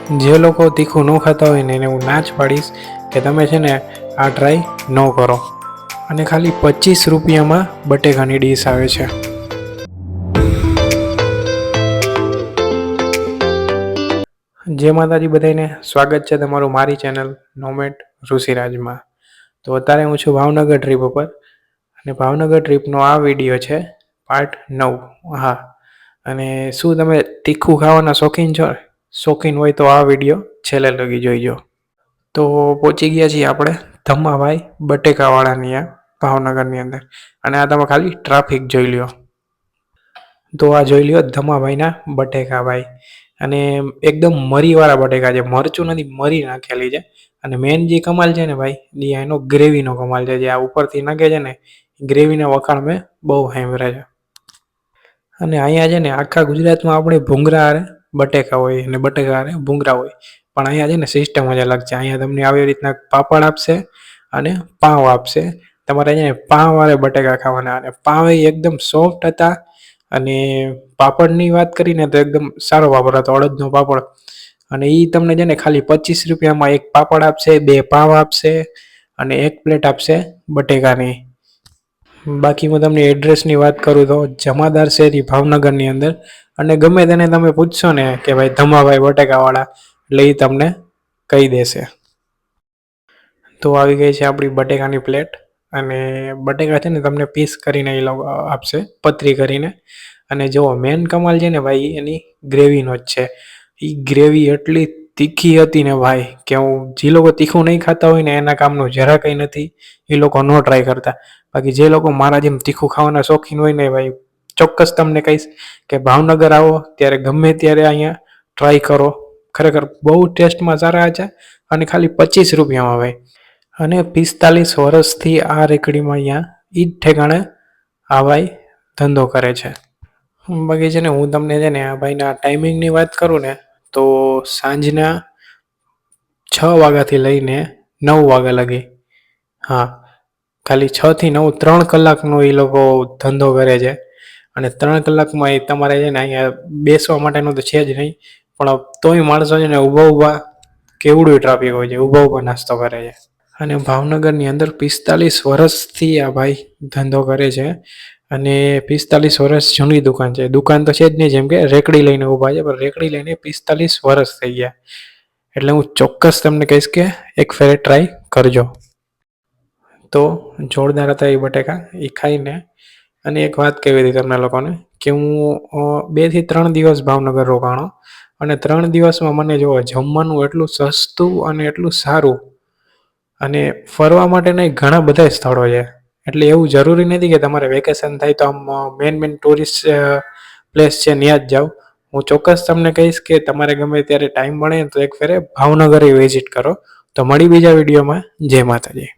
જે લોકો તીખું ન ખાતા હોય ને એને હું ના જ પાડીશ કે તમે છે ને આ ટ્રાય ન કરો. અને ખાલી 25 રૂપિયામાં બટેકાની ડીશ આવે છે. જય માતાજી બધાને, સ્વાગત છે તમારું મારી ચેનલ નોમેટ ઋષિરાજમાં. તો અત્યારે હું છું ભાવનગર ટ્રીપ ઉપર, અને ભાવનગર ટ્રીપનો આ વિડીયો છે પાર્ટ 9. હા, અને શું તમે તીખું ખાવાના શોખીન હોય તો આ વિડીયો છેલ્લે લગી જોઈજો. તો પહોંચી ગયા છીએ આપણે ધમ્માભાઈ બટેકાવાળાની આ ભાવનગરની અંદર, અને આ તમે ખાલી ટ્રાફિક જોઈ લ્યો. તો આ જોઈ લ્યો ધમ્માભાઈના બટેકા ભાઈ, અને એકદમ મરીવાળા બટેકા છે, મરચું નથી, મરી નાખેલી છે. અને મેન જે કમાલ છે ને ભાઈ, એ એનો ગ્રેવીનો કમાલ છે. જે આ ઉપરથી નાખે છે ને ગ્રેવીના વખાણ મેં બહુ સાંભળ્યા છે. અને અહીંયા છે ને આખા ગુજરાતમાં આપણે ભૂંગળા હારે બટેકા હોય અને બટેકા હારે ભૂંગળા હોય, પણ અહીંયા છે ને સિસ્ટમ જ અલગ છે. અહીંયા તમને આવી રીતના પાપડ આપશે અને પાવ આપશે. તમારે અહીંયા પાવ વાળે બટેકા ખાવાના, અને પાવ એકદમ સોફ્ટ હતા. અને પાપડની વાત કરીને તો એકદમ સારો પાપડ હતો, અડદનો પાપડ. અને એ તમને છે ને ખાલી 25 રૂપિયામાં એક પાપડ આપશે, 2 પાવ આપશે અને 1 પ્લેટ આપશે બટેકાની. બાકી હું તમને એડ્રેસની વાત કરું તો જમાદાર શેરી ભાવનગરની અંદર, અને ગમે તેને તમે પૂછશો ને કે ભાઈ ધમ્માભાઈ બટેકાવાળા, એટલે એ તમને કહી દેશે. તો આવી ગઈ છે આપણી બટેકાની પ્લેટ, અને બટેકા છે ને તમને પીસ કરીને એ લોકો આપશે, પતરી કરીને. અને જો મેન કમાલ છે ને ભાઈ એની ગ્રેવીનો જ છે. એ ગ્રેવી એટલી તીખી હતી ને ભાઈ, કે હું જે લોકો તીખું નહીં ખાતા હોય ને એના કામનું જરા કંઈ નથી, એ લોકો ન ટ્રાય કરતા. બાકી જે લોકો મારા જેમ તીખું ખાવાના શોખીન હોય ને ભાઈ, ચોક્કસ તમને કહીશ કે ભાવનગર આવો ત્યારે ગમે ત્યારે અહીંયા ટ્રાય કરો. ખરેખર બહુ ટેસ્ટમાં સારા છે, અને ખાલી 25 રૂપિયામાં ભાઈ. અને 45 વર્ષથી આ રેકડીમાં અહીંયા એ જ ઠેકાણે આ ભાઈ ધંધો કરે છે. બાકી છે ને હું તમને છે ને આ ભાઈના ટાઈમિંગની વાત કરું ને, તો સાંજના 6 વાગ્યાથી લઈને 9 વાગ્યા લગી. હા, ખાલી 6 થી 9 3 કલાકનો એ લોકો ધંધો કરે છે. અને 3 કલાકમાં એ તમારે છે ને અહીંયા બેસવા માટેનું તો છે જ નહીં, પણ તોય માણસો છે ને ઊભા કેવડું ટ્રાફિક હોય છે, ઊભા નાસ્તો કરે છે. અને ભાવનગરની અંદર 45 વર્ષથી આ ભાઈ ધંધો કરે છે. અને 45 વર્ષ જૂની દુકાન છે. દુકાન તો છે જ નહીં, જેમ કે રેકડી લઈને ઊભા છે, પણ રેકડી લઈને 45 વર્ષ થઈ ગયા. એટલે હું ચોક્કસ તમને કહીશ કે એક ફેરે ટ્રાય કરજો. તો જોરદાર હતા એ બટેકા એ ખાઈને. અને એક વાત કહેવી હતી તમને લોકોને કે હું 2 થી 3 દિવસ ભાવનગર રોકાણો, અને 3 દિવસમાં મને જોવો જમવાનું એટલું સસ્તું અને એટલું સારું, અને ફરવા માટેના ઘણા બધા સ્થળો છે. એટલે એવું જરૂરી નથી કે તમારે વેકેશન થાય તો આમ મેન ટુરિસ્ટ પ્લેસ છે ત્યાં જ જાઓ. હું ચોક્કસ તમને કહીશ કે તમારે ગમે ત્યારે ટાઈમ મળે તો એક ફેરે ભાવનગર વિઝિટ કરો. તો મળી બીજા વિડીયોમાં. જય માતાજી.